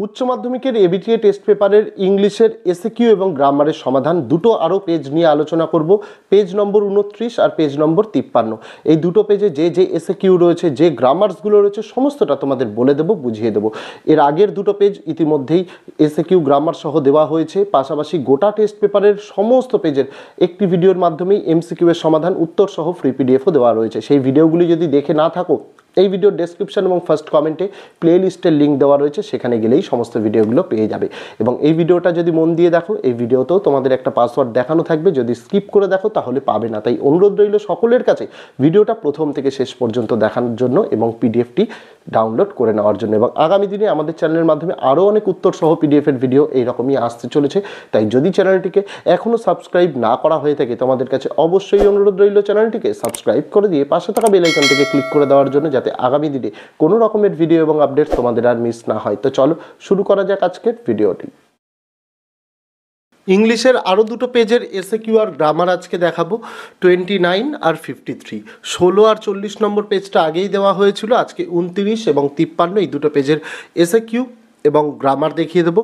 উচ্চ মাধ্যমিকের ABTA test পেপারের ইংলিশের এসএকিউ এবং গ্রামারের সমাধান দুটো আরও পেজ নিয়ে আলোচনা করব। পেজ নম্বর 29 আর পেজ নম্বর 53। এই দুটো পেজে যে যে এসএকিউ রয়েছে, যে গ্রামার্সগুলো রয়েছে, সমস্তটা তোমাদের বলে দেবো, বুঝিয়ে দেবো। এর আগের দুটো পেজ ইতিমধ্যেই এসএকিউ গ্রামার সহ দেওয়া হয়েছে। পাশাপাশি গোটা টেস্ট পেপারের সমস্ত পেজের একটি ভিডিওর মাধ্যমেই এমসিকিউ এর সমাধান উত্তর সহ ফ্রি পিডিএফও দেওয়া রয়েছে। সেই ভিডিওগুলি যদি দেখে না থাকো, এই ভিডিওর ডেসক্রিপশন এবং ফার্স্ট কমেন্টে প্লে লিস্টের লিঙ্ক দেওয়া রয়েছে, সেখানে গেলেই সমস্ত ভিডিওগুলো পেয়ে যাবে। এবং এই ভিডিওটা যদি মন দিয়ে দেখো, এই ভিডিওতেও তোমাদের একটা পাসওয়ার্ড দেখানো থাকবে, যদি স্কিপ করে দেখো তাহলে পাবে না। তাই অনুরোধ রইল সকলের কাছে ভিডিওটা প্রথম থেকে শেষ পর্যন্ত দেখানোর জন্য এবং পিডিএফটি ডাউনলোড করে নেওয়ার জন্য। এবং আগামী দিনে আমাদের চ্যানেলের মাধ্যমে আরও অনেক উত্তর সহ পিডিএফের ভিডিও এইরকমই আসতে চলেছে। তাই যদি চ্যানেলটিকে এখনও সাবস্ক্রাইব না করা হয়ে থাকে, তোমাদের কাছে অবশ্যই অনুরোধ রইল চ্যানেলটিকে সাবস্ক্রাইব করে দিয়ে পাশে থাকা বেল আইকনটিকে ক্লিক করে দেওয়ার জন্য, যাতে আগামী দিনে কোনো রকমের ভিডিও এবং আপডেট তোমাদের আর মিস না হয়। তো চলো শুরু করা যাক আজকের ভিডিওটি। ইংলিশের আরও দুটো পেজের এসএকিউ আর গ্রামার আজকে দেখাবো, 29 আর 53। 16 আর 40 নম্বর পেজটা আগেই দেওয়া হয়েছিল। আজকে 29 এবং 53 এই দুটো পেজের এসএকিউ এবং গ্রামার দেখিয়ে দেবো।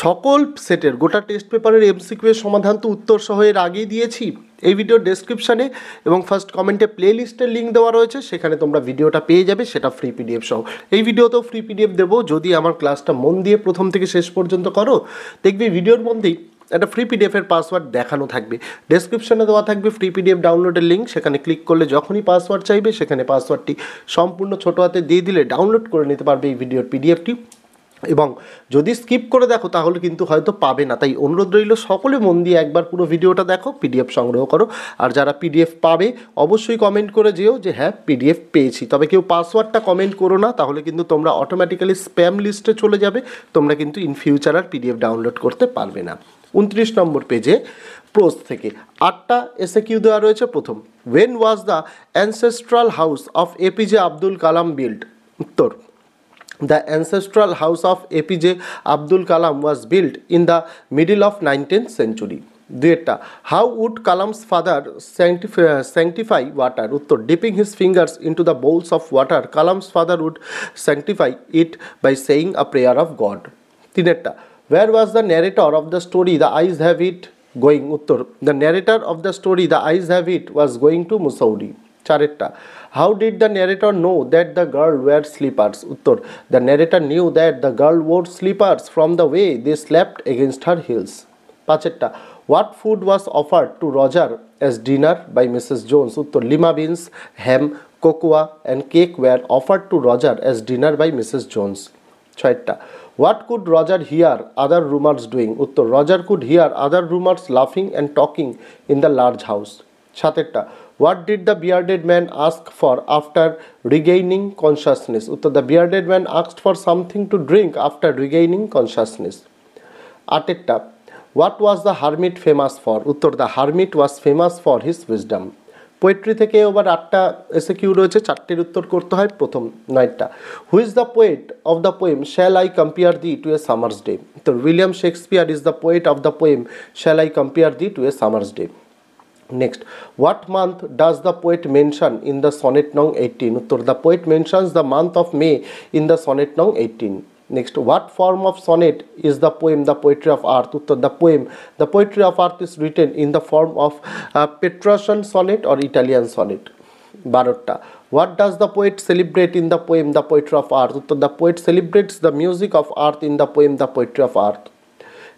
সকল সেটের গোটা টেস্ট পেপারের এমসিকিউ এর সমাধান তো উত্তর সহ এর আগেই দিয়েছি। এই ভিডিওর ডেসক্রিপশানে এবং ফার্স্ট কমেন্টে প্লে লিস্টের লিঙ্ক দেওয়া রয়েছে, সেখানে তোমরা ভিডিওটা পেয়ে যাবে, সেটা ফ্রি পিডিএফ সহ। এই ভিডিওতেও ফ্রি পিডিএফ দেবো, যদি আমার ক্লাসটা মন দিয়ে প্রথম থেকে শেষ পর্যন্ত করো, দেখবে ভিডিওর মধ্যেই একটা ফ্রি পিডিএফের পাসওয়ার্ড দেখানো থাকবে। ডেসক্রিপশনে দেওয়া থাকবে ফ্রি পিডিএফ ডাউনলোডের লিঙ্ক, সেখানে ক্লিক করলে যখনই পাসওয়ার্ড চাইবে, সেখানে পাসওয়ার্ডটি সম্পূর্ণ ছোটো হাতে দিয়ে দিলে ডাউনলোড করে নিতে পারবে এই ভিডিওর পিডিএফটি। এবং যদি স্কিপ করে দেখো তাহলে কিন্তু হয়তো পাবে না। তাই অনুরোধ রইল সকলে মন দিয়ে একবার পুরো ভিডিওটা দেখো, পিডিএফ সংগ্রহ করো। আর যারা পিডিএফ পাবে অবশ্যই কমেন্ট করে যেও যে হ্যাঁ পিডিএফ পেয়েছি। তবে কেউ পাসওয়ার্ডটা কমেন্ট করো না, তাহলে কিন্তু তোমরা অটোমেটিক্যালি স্প্যাম লিস্টে চলে যাবে। তোমরা কিন্তু ইন ফিউচার আর পিডিএফ ডাউনলোড করতে পারবে না। 29 নম্বর পেজে প্রোজ থেকে 8টা এসএকিউ দেওয়া রয়েছে। প্রথম, when was the ancestral house of APJ Abdul Kalam build? উত্তর, the ancestral house of APJ Abdul Kalam was built in the middle of 19th century. দুইটা, how would Kalam's father sanctify water? উত্তর, dipping his fingers into the bowls of water. Kalam's father would sanctify it by saying a prayer of God. তিনেরটা, where was the narrator of the story The Eyes Have It going? উত্তর, the narrator of the story The Eyes Have It was going to Mussoorie. চারেরটা, how did the narrator know that the girl wore slippers? উত্তর, the narrator knew that the girl wore slippers from the way they slapped against her heels. পাঁচেরটা, what food was offered to Roger as dinner by Mrs. Jones? উত্তর, lima beans, ham, cocoa and cake were offered to Roger as dinner by Mrs. Jones. ছয়টা, what could Roger hear other roomers doing? উত্তর, Roger could hear other roomers laughing and talking in the large house. সাতেরটা, what did the bearded man ask for after regaining consciousness? উত্তর, the bearded man asked for something to drink after regaining consciousness. আটেরটা, what was the hermit famous for? উত্তর, the hermit was famous for his wisdom. Poetry থেকে এবার 8টা SAQ রয়েছে, 4টির উত্তর করতে হয়। প্রথম, 9টা, who is the poet of the poem shall I compare thee to a summer's day? তো William Shakespeare is the poet of the poem shall I compare thee to a summer's day. Next, what month does the poet mention in the sonnet nong 18? Uttor, the poet mentions the month of May in the sonnet nong 18. Next, what form of sonnet is the poem The Poetry of Earth? Uttor, the poem The Poetry of Earth is written in the form of Petrarchan sonnet or Italian sonnet. 12টা, what does the poet celebrate in the poem The Poetry of Earth? Uttor, the poet celebrates the music of earth in the poem The Poetry of Earth.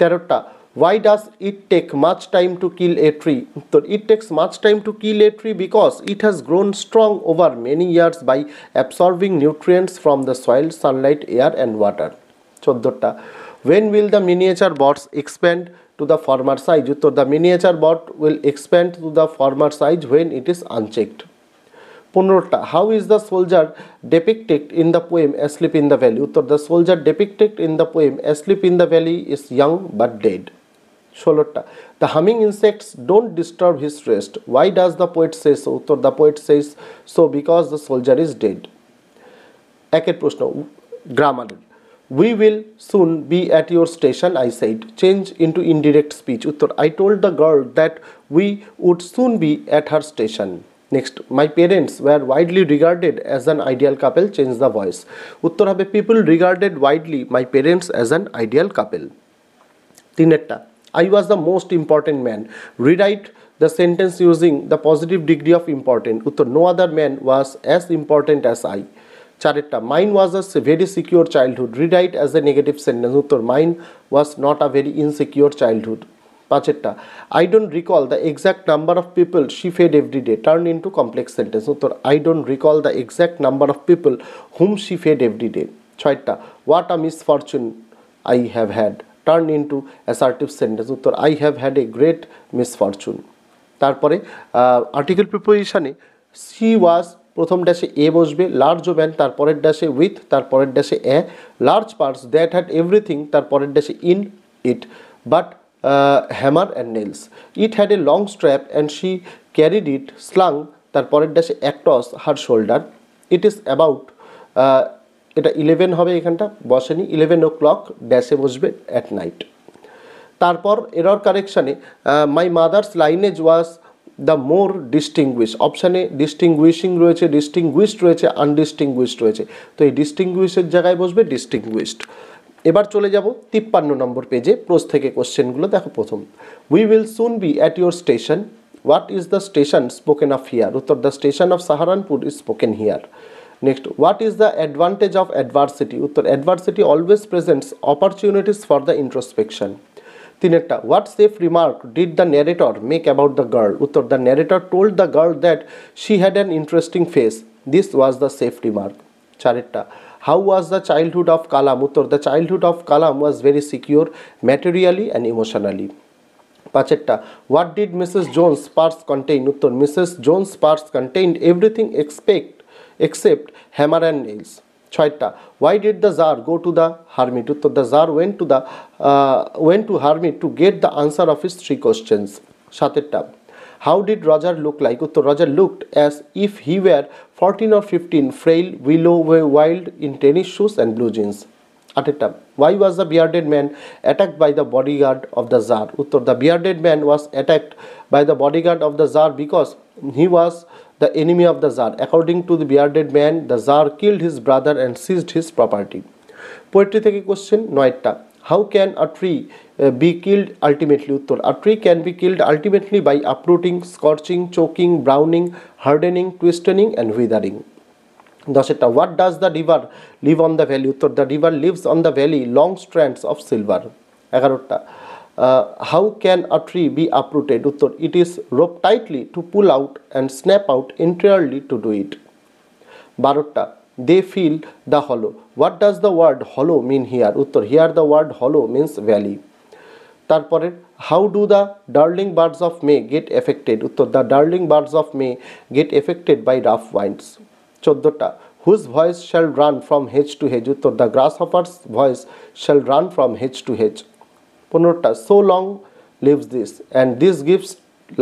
13টা, why does it take much time to kill a tree? So it takes much time to kill a tree because it has grown strong over many years by absorbing nutrients from the soil, sunlight, air and water. 14টা, when will the miniature bots expand to the former size? So the miniature bot will expand to the former size when it is unchecked. 15টা, how is the soldier depicted in the poem Asleep in the Valley? So the soldier depicted in the poem Asleep in the Valley is young but dead. 16টা, the humming insects don't disturb his rest. Why does the poet say so? So the poet says so because the soldier is dead. একের প্রশ্ন, grammar, we will soon be at your station, I said. Change into indirect speech. উত্তর, I told the girl that we would soon be at her station. Next, my parents were widely regarded as an ideal couple, change the voice. উত্তর হবে people regarded widely my parents as an ideal couple. তিনেরটা, I was the most important man, rewrite the sentence using the positive degree of important. উত্তর, no other man was as important as I. চারেরটা, mine was a very secure childhood, rewrite as a negative sentence. উত্তর, mine was not a very insecure childhood. পাঁচেরটা, I don't recall the exact number of people she fed every day, turn into complex sentence. উত্তর, I don't recall the exact number of people whom she fed every day. ছয়টা, what a misfortune I have had, turn into assertive sentence. উত্তর, I have had a great misfortune. তারপরে article প্রিপোজিশনে she was প্রথম ড্যাশে এ বসবে, large woman তারপরের ড্যাশে with, তারপরের ড্যাশে a, large purse that had everything তারপরের ড্যাশে in it, but hammer and nails, it had a long strap and she carried it slung তারপরের ড্যাশে across her shoulder, it is about, এটা 11 হবে, এখানটা বসেনি, 11 o'clock ড্যাশে বসবে অ্যাট নাইট। তারপর এরর কারেকশানে my mother's lineage was the more distinguish, অপশানে ডিস্টিংগুইশিং রয়েছে, ডিস্টিংগুইশড রয়েছে, আনডিস্টিংগুইশড রয়েছে, তো এই ডিস্টিংগুইশের জায়গায় বসবে ডিস্টিংগুইশড। এবার চলে যাব 53 নম্বর পেজে, প্রোজ থেকে কোশ্চেনগুলো দেখো। প্রথম, we will soon be at your station, what is the station spoken of here. উত্তর, the station of Saharanpur is spoken here. Next, what is the advantage of adversity. উত্তর, adversity always presents opportunities for the introspection. তিনেরটা, what safe remark did the narrator make about the girl. উত্তর, the narrator told the girl that she had an interesting face, this was the safe remark. চারেরটা, how was the childhood of Kalam. উত্তর, the childhood of Kalam was very secure materially and emotionally. পাঁচেরটা, what did Mrs Jones purse contain. উত্তর, Mrs Jones purse contained everything except hammer and nails. ছয়টা, why did the Tsar go to the hermit? উত্তর, the Tsar went to hermit to get the answer of his 3 questions. সাতেরটা, how did Roger look like? উত্তর, Roger looked as if he were 14 or 15, frail, willow, wild in tennis shoes and blue jeans. আটেরটা, why was the bearded man attacked by the bodyguard of the Tsar? উত্তর, the bearded man was attacked by the bodyguard of the Tsar because he was the enemy of the Tsar. According to the bearded man, the Tsar killed his brother and seized his property. Poetry থেকে question. নয়টা, how can a tree be killed ultimately? উত্তর, a tree can be killed ultimately by uprooting, scorching, choking, browning, hardening, twisting and withering. দশেরটা, what does the river live on the valley? উত্তর, the river lives on the valley long strands of silver. 11টা, how can a tree be uprooted? উত্তর, it is roped tightly to pull out and snap out entirely to do it. 12টা, they feel the hollow. What does the word hollow mean here? উত্তর, here the word hollow means valley. তারপরে, how do the darling birds of May get affected? উত্তর, the darling birds of May get affected by rough winds. 14টা, whose voice shall run from hedge to hedge? উত্তর, the grasshopper's voice shall run from hedge to hedge. 15টা, so long lives this and this gives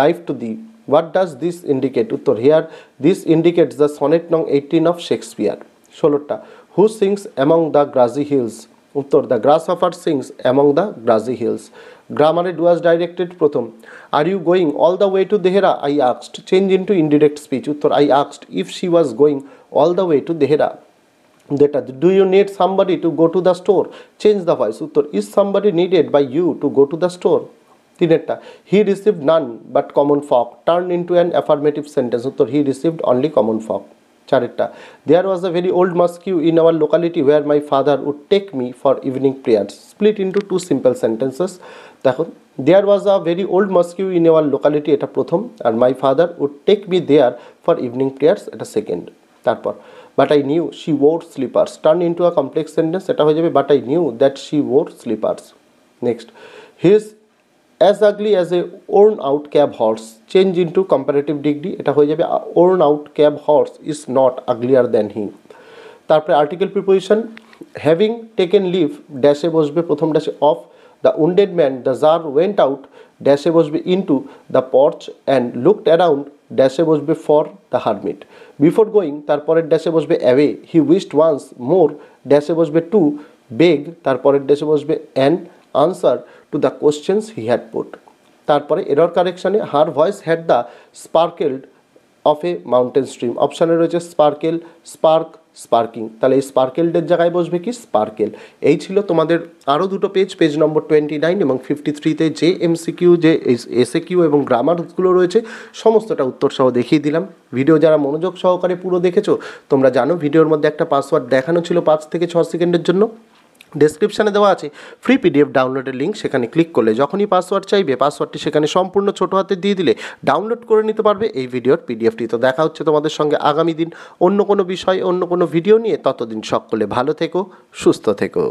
life to thee. What does this indicate? উত্তর, here this indicates the sonnet nong 18 of Shakespeare. 16টা, who sings among the grassy hills? উত্তর, the grasshopper sings among the grassy hills. গ্রামারে do as directed. প্রথম, are you going all the way to Dehra? I asked, change into indirect speech. উত্তর, I asked if she was going all the way to Dehra. যেটা, do you need somebody to go to the store? Change the voice. উত্তর, is somebody needed by you to go to the store? তিনেরটা, he received none but common folk, turn into an affirmative sentence. উত্তর, he received only common folk. চারেরটা, there was a very old mosque in our locality where my father would take me for evening prayers, split into 2 simple sentences. দেখো, there was a very old mosque in our locality, এটা প্রথম, আর my father would take me there for evening prayers, এটা second. তারপর, but I knew she wore slippers, turn into a complex sentence, এটা হয়ে যাবে but I knew that she wore sleepers. Next, he is as ugly as a worn out cab horse, change into comparative degree, এটা হয়ে যাবে worn out cab horse is not uglier than he. তারপরে article preposition, having taken leave ড্যাশে বসবে প্রথম ড্যাশে of the wounded man, the czar went out ড্যাশে বসবে into the porch and looked around ড্যাশে বসবে for the hermit. Before going তারপরের ড্যাশে বসবে away, he wished once more ড্যাশে বসবে টু বেগ, তারপরের ড্যাশে বসবে an answer to the questions he had put. তারপরে এরর কারেকশনে, her voice had the sparkled of a mountain stream. অপশানে রয়েছে স্পার্কেল, স্পার্ক, স্পার্কিং। তাহলে এই স্পার্কেলডের জায়গায় বসবে কি স্পার্কেল। এই ছিল তোমাদের আরও দুটো পেজ, পেজ নম্বর 29 এবং 53তে যে এমসিকিউ, যে এসএকিউ এবং গ্রামারগুলো রয়েছে সমস্তটা উত্তর সহ দেখিয়ে দিলাম। ভিডিও যারা মনোযোগ সহকারে পুরো দেখেছো তোমরা জানো ভিডিওর মধ্যে একটা পাসওয়ার্ড দেখানো ছিল 5 থেকে 6 সেকেন্ডের জন্য, ডেসক্রিপশানে দেওয়া আছে ফ্রি পিডিএফ ডাউনলোডের লিঙ্ক। সেখানে ক্লিক করলে যখনই পাসওয়ার্ড চাইবে পাসওয়ার্ডটি সেখানে সম্পূর্ণ ছোটো হাতে দিয়ে দিলে ডাউনলোড করে নিতে পারবে এই ভিডিওর পিডিএফটি। তো দেখা হচ্ছে তোমাদের সঙ্গে আগামী দিন অন্য কোনো বিষয়, অন্য কোনো ভিডিও নিয়ে। ততদিন সকলে ভালো থেকো, সুস্থ থেকো।